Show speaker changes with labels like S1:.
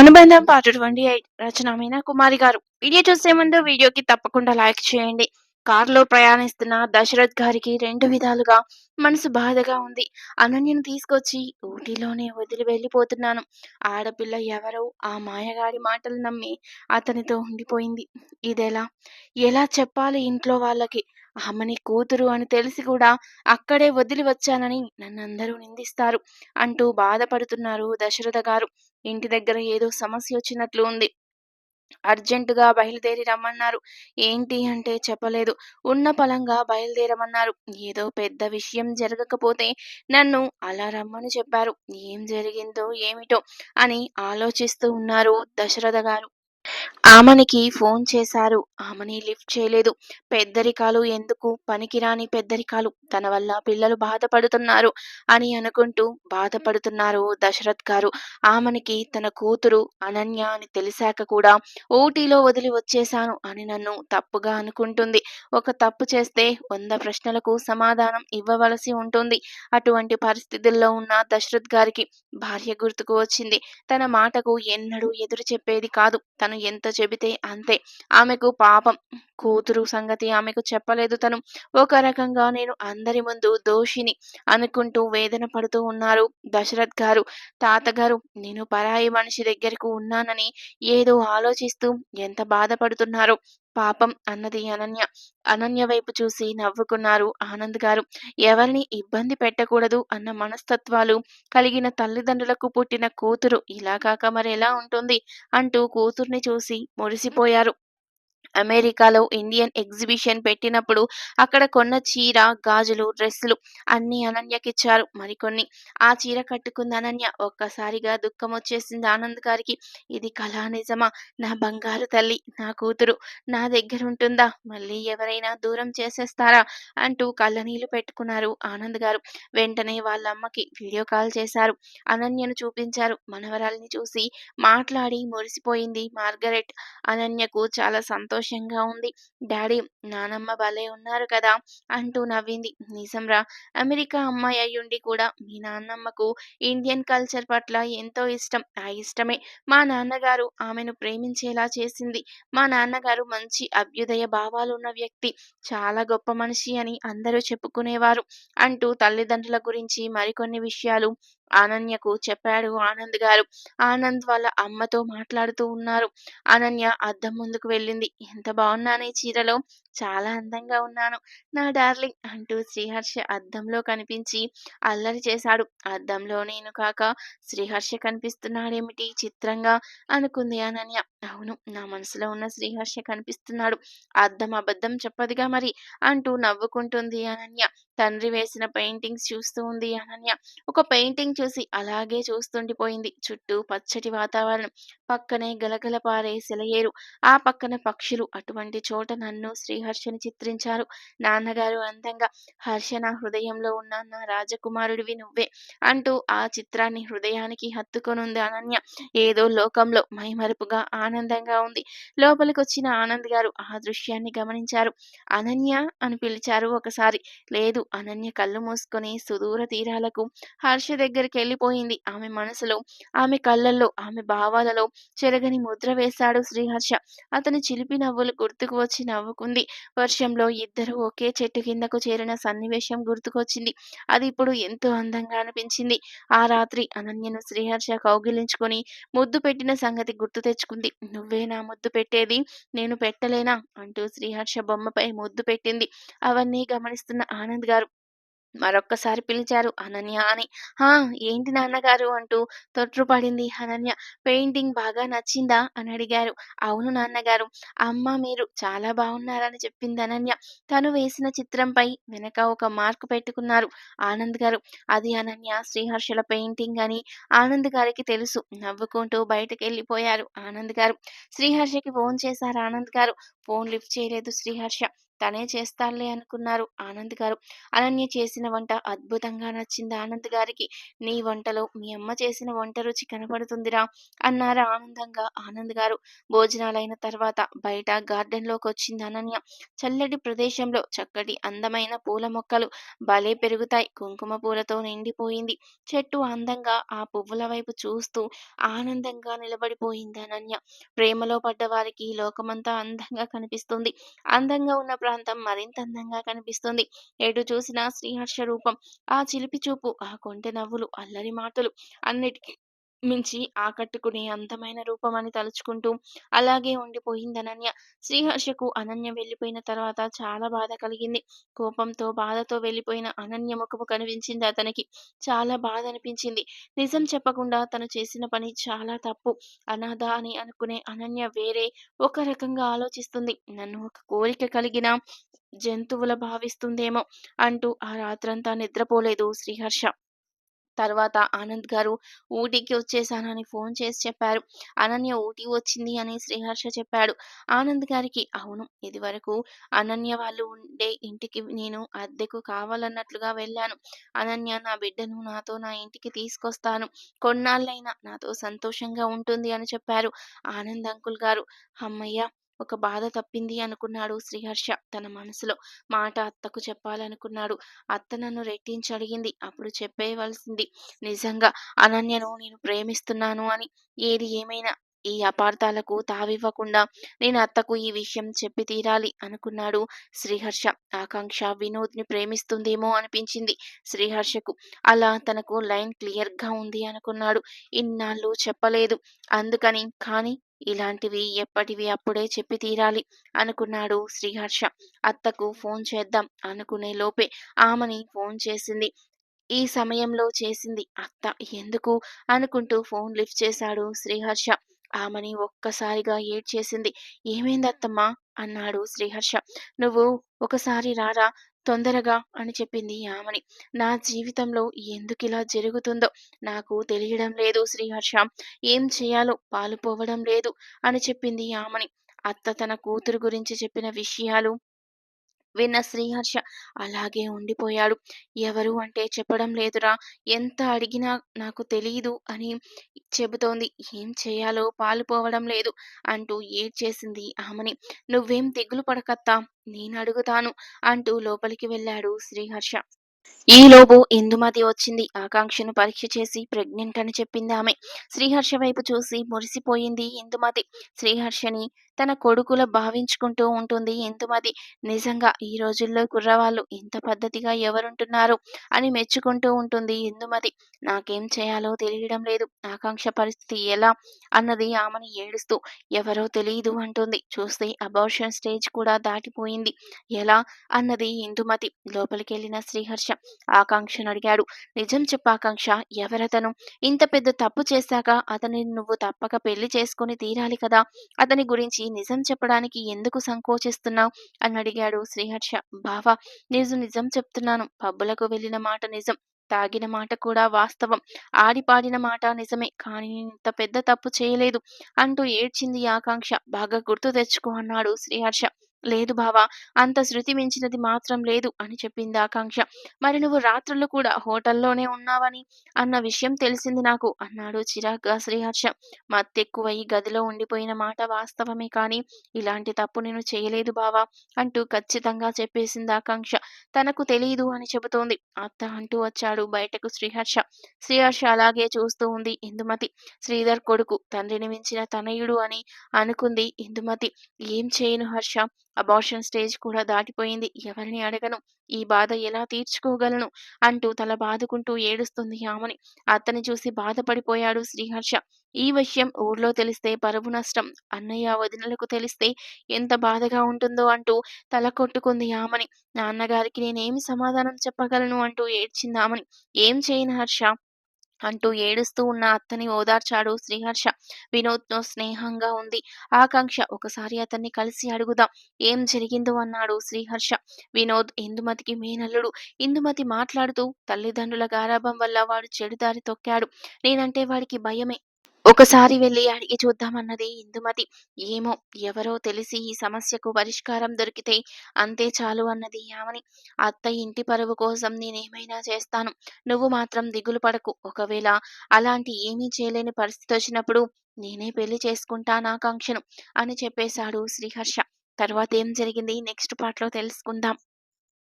S1: అనుబంధం పార్ట్ 28 రచన మీనా కుమారి గారు. వీడియో చూసే ముందు వీడియోకి తప్పకుండా లైక్ చేయండి. కారులో ప్రయాణిస్తున్న దశరథ్ గారికి 2 విధాలుగా మనసు బాధగా ఉంది. అనన్యను తీసుకొచ్చి ఊటీలోనే వదిలి వెళ్ళిపోతున్నాను. ఆడపిల్ల ఎవరో ఆ మాయగాడి మాటలు నమ్మి అతనితో ఉండిపోయింది. ఇదెలా? ఎలా చెప్పాలి ఇంట్లో వాళ్ళకి? ఆమెని కూతురు అని తెలిసి కూడా అక్కడే వదిలి వచ్చానని నన్నందరూ నిందిస్తారు అంటూ బాధపడుతున్నారు దశరథ గారు. ఇంటి దగ్గర ఏదో సమస్యొచ్చినట్లు ఉంది. అర్జెంటుగా బయలుదేరి రమ్మన్నారు. ఏంటి అంటే చెప్పలేదు. ఉన్న పళంగా బయలుదేరమన్నారు. ఏదో పెద్ద విషయం జరగకపోతే నన్ను అలా రమ్మని చెప్పారు. ఏం జరిగిందో ఏమిటో అని ఆలోచిస్తూ ఉన్నారు దశరథ గారు. ఆమనికి ఫోన్ చేశారు. ఆమని లిఫ్ట్ చేయలేదు. పెద్దరికాలు ఎందుకు? పనికిరాని పెద్దరికాలు. తన వల్ల పిల్లలు బాధపడుతున్నారు అని అనుకుంటూ బాధపడుతున్నారు దశరథ్ గారు. ఆమనికి తన కూతురు అనన్య అని తెలిసాక కూడా ఊటీలో వదిలి వచ్చేశాను అని నన్ను తప్పుగా అనుకుంటుంది. ఒక తప్పు చేస్తే 100 ప్రశ్నలకు సమాధానం ఇవ్వవలసి ఉంటుంది. అటువంటి పరిస్థితుల్లో ఉన్న దశరథ్ గారికి భార్య గుర్తుకు వచ్చింది. తన మాటకు ఎన్నడూ ఎదురు చెప్పేది కాదు. తను ఎంత చెబితే అంతే. ఆమెకు పాపం కూతురు సంగతి ఆమెకు చెప్పలేదు తను. ఒక రకంగా నేను అందరి ముందు దోషిని అనుకుంటూ వేదన పడుతూ ఉన్నారు దశరథ్ గారు. తాతగారు నేను పరాయి మనిషి దగ్గరకు ఉన్నానని ఏదో ఆలోచిస్తూ ఎంత బాధపడుతున్నారో పాపం అన్నది అనన్య. అనన్య వైపు చూసి నవ్వుకున్నారు ఆనంద్ గారు. ఎవరిని ఇబ్బంది పెట్టకూడదు అన్న మనస్తత్వాలు కలిగిన తల్లిదండ్రులకు పుట్టిన కూతురు ఇలా కాక మరెలా ఉంటుంది అంటూ కూతుర్ని చూసి మురిసిపోయారు. అమెరికాలో ఇండియన్ ఎగ్జిబిషన్ పెట్టినప్పుడు అక్కడ కొన్న చీర, గాజులు, డ్రెస్సులు అన్నీ అనన్యకిచ్చారు మరికొన్ని. ఆ చీర కట్టుకుంది అనన్య. ఒక్కసారిగా దుఃఖమొచ్చేసింది ఆనంద్ గారికి. ఇది కలా నిజమా? నా బంగారు తల్లి, నా కూతురు నా దగ్గరుంటుందా? మళ్ళీ ఎవరైనా దూరం చేసేస్తారా? అంటూ కళ్ళనీళ్లు పెట్టుకున్నారు ఆనంద్ గారు. వెంటనే వాళ్ళమ్మకి వీడియో కాల్ చేశారు. అనన్యను చూపించారు. మనవరాల్ని చూసి మాట్లాడి మురిసిపోయింది మార్గరెట్. అనన్యకు చాలా సంతోషంగా ఉంది. డాడీ, నానమ్మ భలే ఉన్నారు కదా అంటూ నవ్వింది. నిజంరా, అమెరికా అమ్మాయి అయ్యుండి కూడా మీ నాన్నమ్మకు ఇండియన్ కల్చర్ పట్ల ఎంతో ఇష్టం. ఆ ఇష్టమే మా నాన్నగారు ఆమెను ప్రేమించేలా చేసింది. మా నాన్నగారు మంచి అభ్యుదయ భావాలున్న వ్యక్తి. చాలా గొప్ప మనిషి అని అందరూ చెప్పుకునేవారు అంటూ తల్లిదండ్రుల గురించి మరికొన్ని విషయాలు అనన్యకు చెప్పాడు ఆనంద్ గారు. ఆనంద్ వాళ్ళ అమ్మతో మాట్లాడుతూ ఉన్నారు. అనన్య అద్దం ముందుకు వెళ్ళింది. ఎంత బాగున్నానే చీరలో, చాలా అందంగా ఉన్నాను నా డార్లింగ్ అంటూ శ్రీహర్ష అద్దంలో కనిపించి అల్లరి చేశాడు. అద్దంలో నేను కాక శ్రీహర్ష కనిపిస్తున్నాడేమిటి చిత్రంగా అనుకుంది అనన్య. అవును, నా మనసులో ఉన్న శ్రీహర్ష కనిపిస్తున్నాడు. అద్దం అబద్ధం చెప్పదుగా మరి అంటూ నవ్వుకుంటుంది అనన్య. తండ్రి వేసిన పెయింటింగ్స్ చూస్తూ ఉంది అనన్య. ఒక పెయింటింగ్ చూసి అలాగే చూస్తుండిపోయింది. చుట్టూ పచ్చటి వాతావరణం, పక్కనే గలగల పారే సెలయేరు, ఆ పక్కన పక్షులు. అటువంటి చోట నన్ను శ్రీహర్షని చిత్రించారు నాన్నగారు అందంగా. హర్ష నా హృదయంలో ఉన్న నా రాజకుమారుడివి నువ్వే అంటూ ఆ చిత్రాన్ని హృదయానికి హత్తుకొనుంది అనన్య. ఏదో లోకంలో మైమరుపుగా ఆనందంగా ఉంది. లోపలికొచ్చిన ఆనంద్ గారు ఆ దృశ్యాన్ని గమనించారు. అనన్య అని పిలిచారు ఒకసారి. లేదు, అనన్య కళ్ళు మూసుకొని సుదూర తీరాలకు హర్ష దగ్గరికెళ్ళిపోయింది. ఆమె మనసులో, ఆమె కళ్ళల్లో, ఆమె భావాలలో చెరగని ముద్ర వేశాడు శ్రీహర్ష. అతని చిలిపి నవ్వులు గుర్తుకు వచ్చి నవ్వుకుంది. వర్షంలో ఇద్దరూ ఒకే చెట్టు కిందకు చేరిన సన్నివేశం గుర్తుకొచ్చింది. అది ఇప్పుడు ఎంతో అందంగా అనిపించింది. ఆ రాత్రి అనన్యను శ్రీహర్ష కౌగిలించుకొని ముద్దు పెట్టిన సంగతి గుర్తు తెచ్చుకుంది. నువ్వే నా ముద్దు పెట్టేది, నేను పెట్టలేనా అంటూ శ్రీహర్ష బొమ్మపై ముద్దు పెట్టింది. అవన్నీ గమనిస్తున్న ఆనంద్ గారు మరొక్కసారి పిలిచారు అనన్య అని. హా, ఏంటి నాన్నగారు అంటూ తొట్రుపడింది అనన్య. పెయింటింగ్ బాగా నచ్చిందా అని అడిగారు. అవును నాన్నగారు, అమ్మ మీరు చాలా బాగున్నారని చెప్పింది అనన్య. తను వేసిన చిత్రంపై వెనక ఒక మార్కు పెట్టుకున్నారు ఆనంద్ గారు. అది అనన్య శ్రీహర్షల పెయింటింగ్ అని ఆనంద్ గారికి తెలుసు. నవ్వుకుంటూ బయటకెళ్ళిపోయారు ఆనంద్ గారు. శ్రీహర్షకి ఫోన్ చేశారు ఆనంద్ గారు. ఫోన్ లిఫ్ట్ చేయలేదు శ్రీహర్ష. తనే చేస్తాడులే అనుకున్నారు ఆనంద్ గారు. అనన్య చేసిన వంట అద్భుతంగా నచ్చింది ఆనంద్ గారికి. నీ వంటలో మీ అమ్మ చేసిన వంట రుచి కనపడుతుందిరా అన్నారు ఆనందంగా ఆనంద్ గారు. భోజనాలైన తర్వాత బయట గార్డెన్‌లోకొచ్చింది అనన్య. చల్లటి ప్రదేశంలో చక్కటి అందమైన పూల మొక్కలు భలే పెరుగుతాయి. కుంకుమ పూలతో నిండిపోయింది. చెట్టు అందంగా ఆ పువ్వుల వైపు చూస్తూ ఆనందంగా నిలబడిపోయింది అనన్య. ప్రేమలో పడ్డ వారికి లోకమంతా అందంగా కనిపిస్తుంది. అందంగా ఉన్న ప్రాంతం మరింత అందంగా కనిపిస్తుంది. ఎటు చూసినా శ్రీహర్ష రూపం, ఆ చిలిపి చూపు, ఆ కొంటె నవ్వులు, అల్లరి మాటలు అన్నిటికీ మించి ఆకట్టుకునే అందమైన రూపమని తలుచుకుంటూ అలాగే ఉండిపోయిందనన్య. శ్రీహర్షకు అనన్య వెళ్ళిపోయిన తర్వాత చాలా బాధ కలిగింది. కోపంతో, బాధతో వెళ్ళిపోయిన అనన్య ముఖము కనిపించింది అతనికి. చాలా బాధ అనిపించింది. నిజం చెప్పకుండా తను చేసిన పని చాలా తప్పు. అనాథ అని అనుకునే అనన్య వేరే ఒక రకంగా ఆలోచిస్తుంది. నన్ను ఒక కోరిక కలిగిన జంతువులా భావిస్తుందేమో అంటూ ఆ రాత్రంతా నిద్రపోలేదు శ్రీహర్ష. తర్వాత ఆనంద్ గారు ఊటీకి వచ్చేసానని ఫోన్ చేసి చెప్పారు. అనన్య ఊటీ వచ్చింది అని శ్రీహర్ష చెప్పాడు. ఆనంద్ గారికి అవును, ఇదివరకు అనన్య వాళ్ళు ఉండే ఇంటికి నేను అద్దెకు కావాలన్నట్లుగా వెళ్ళాను. అనన్య నా బిడ్డను నాతో నా ఇంటికి తీసుకొస్తాను. కొన్నాళ్ళైనా నాతో సంతోషంగా ఉంటుంది అని చెప్పారు ఆనంద్ అంకుల్ గారు. హమ్మయ్య! ఒక బాధ తప్పింది అనుకున్నాడు శ్రీహర్ష తన మనసులో. మాట అత్తకు చెప్పాలనుకున్నాడు. అత్త నన్ను రెట్టించి అడిగింది. అప్పుడు చెప్పేయవలసింది నిజంగా అనన్యను నేను ప్రేమిస్తున్నాను అని. ఏది ఏమైనా ఈ అపార్థాలకు తావివ్వకుండా నేను అత్తకు ఈ విషయం చెప్పి తీరాలి అనుకున్నాడు శ్రీహర్ష. ఆకాంక్ష వినోద్ని ప్రేమిస్తుందేమో అనిపించింది శ్రీహర్షకు. అలా తనకు లైన్ క్లియర్‌గా ఉంది అనుకున్నాడు. ఇన్నాళ్ళు చెప్పలేదు అందుకని. కానీ ఇలాంటివి ఎప్పటివి అప్పుడే చెప్పి తీరాలి అనుకున్నాడు శ్రీహర్ష. అత్తకు ఫోన్ చేద్దాం అనుకునే లోపే ఆమని ఫోన్ చేసింది. ఈ సమయంలో చేసింది అత్త. ఎందుకు అనుకుంటూ ఫోన్ లిఫ్ట్ చేశాడు శ్రీహర్ష. ఆమని ఒక్కసారిగా ఏడ్చేసింది. ఏమైందత్తమ్మా అన్నాడు శ్రీహర్ష. నువ్వు ఒకసారి రారా తొందరగా అని చెప్పింది ఆమని. నా జీవితంలో ఎందుకిలా జరుగుతుందో నాకు తెలియడం లేదు శ్రీహర్ష. ఏం చేయాలో పాలుపోవడం లేదు అని చెప్పింది ఆమని. అత్త తన కూతురు గురించి చెప్పిన విషయాలు విన్న శ్రీహర్ష అలాగే ఉండిపోయాడు. ఎవరు అంటే చెప్పడం లేదురా. ఎంత అడిగినా నాకు తెలీదు అని చెబుతోంది. ఏం చేయాలో పాలుపోవడం లేదు అంటూ ఏడ్చేసింది ఆమని. నువ్వేం దిగులు పడకత్తా, నేనడుగుతాను అంటూ లోపలికి వెళ్ళాడు శ్రీహర్ష. ఈలోపు ఇందుమతి వచ్చింది. ఆకాంక్షను పరీక్ష చేసి ప్రెగ్నెంట్ అని చెప్పిందామె. శ్రీహర్ష వైపు చూసి మురిసిపోయింది ఇందుమతి. శ్రీహర్షని తన కొడుకులా భావించుకుంటూ ఉంటుంది ఇందుమతి. నిజంగా ఈ రోజుల్లో కుర్రవాళ్ళు ఇంత పద్ధతిగా ఎవరుంటున్నారు అని మెచ్చుకుంటూ ఉంటుంది ఇందుమతి. నాకేం చేయాలో తెలియడం లేదు. ఆకాంక్ష పరిస్థితి ఎలా అన్నది ఆమెని ఏడుస్తూ. ఎవరో తెలీదు అంటుంది. చూస్తే అబార్షన్ స్టేజ్ కూడా దాటిపోయింది. ఎలా అన్నది ఇందుమతి. లోపలికెళ్ళిన శ్రీహర్ష ఆకాంక్షను అడిగాడు. నిజం చెప్పు ఆకాంక్ష, ఎవరతను? ఇంత పెద్ద తప్పు చేశాక అతనిని నువ్వు తప్పక పెళ్లి చేసుకొని తీరాలి కదా! అతని గురించి నిజం చెప్పడానికి ఎందుకు సంకోచిస్తున్నావు? అని అడిగాడు శ్రీహర్ష. బావా, నిజం చెప్తున్నాను. పబ్బులకు వెళ్ళిన మాట నిజం. తాగిన మాట కూడా వాస్తవం. ఆడిపాడిన మాట నిజమే. కానీ నేనింత పెద్ద తప్పు చేయలేదు అంటూ ఏడ్చింది ఆకాంక్ష. బాగా గుర్తు తెచ్చుకో అన్నాడు శ్రీహర్ష. లేదు బావా, అంత శృతి మించినది మాత్రం లేదు అని చెప్పింది ఆకాంక్ష. మరి నువ్వు రాత్రుళ్ళు కూడా హోటల్లోనే ఉన్నావని అన్న విషయం తెలిసింది నాకు అన్నాడు చిరాగ్గా శ్రీహర్ష. మత్తెక్కువయి గదిలో ఉండిపోయిన మాట వాస్తవమే, కానీ ఇలాంటి తప్పు నేను చేయలేదు బావా అంటూ ఖచ్చితంగా చెప్పేసింది ఆకాంక్ష. తనకు తెలీదు అని చెబుతోంది. అత్త అంటూ వచ్చాడు బయటకు శ్రీహర్ష. శ్రీహర్ష అలాగే చూస్తూ ఉంది ఇందుమతి. శ్రీధర్ కొడుకు, తండ్రిని మించిన తనయుడు అని అనుకుంది ఇందుమతి. ఏం చేయను హర్ష, అబార్షన్ స్టేజ్ కూడా దాటిపోయింది. ఎవరిని అడగను. ఈ బాధ ఎలా తీర్చుకోగలను అంటూ తల బాదుకుంటూ ఏడుస్తుంది ఆమని. అతని చూసి బాధపడిపోయాడు శ్రీహర్ష. ఈ విషయం ఊర్లో తెలిస్తే పరువు నష్టం. అన్నయ్య వదినలకు తెలిస్తే ఎంత బాధగా ఉంటుందో అంటూ తల కొట్టుకుంది ఆమని. నాన్నగారికి నేనేమి సమాధానం చెప్పగలను అంటూ ఏడ్చింది ఆమని. ఏం చేయను హర్ష అంటూ ఏడుస్తూ ఉన్న అత్తని ఓదార్చాడు శ్రీహర్ష. వినోద్‌తో స్నేహంగా ఉంది ఆకాంక్ష. ఒకసారి అతన్ని కలిసి అడుగుదాం ఏం జరిగిందో అన్నాడు శ్రీహర్ష. వినోద్ ఇందుమతికి మేనల్లుడు. ఇందుమతి మాట్లాడుతూ తల్లిదండ్రుల గారాబం వల్ల వాడు చెడు దారి తొక్కాడు. నేనంటే వాడికి భయమే. ఒకసారి వెళ్లి అడిగి చూద్దామన్నది ఇందుమతి. ఏమో ఎవరో తెలిసి ఈ సమస్యకు పరిష్కారం దొరికితే అంతే చాలు అన్నది యామిని. అత్తయ్య ఇంటి పరువు కోసం నేనేమైనా చేస్తాను. నువ్వు మాత్రం దిగులు పడకు. ఒకవేళ అలాంటి ఏమీ చేయలేని పరిస్థితొచ్చినప్పుడు నేనే పెళ్లి చేసుకుంటానాకాంక్షను అని చెప్పేశాడు శ్రీహర్ష. తర్వాతేం జరిగింది నెక్స్ట్ పార్ట్‌లో తెలుసుకుందాం.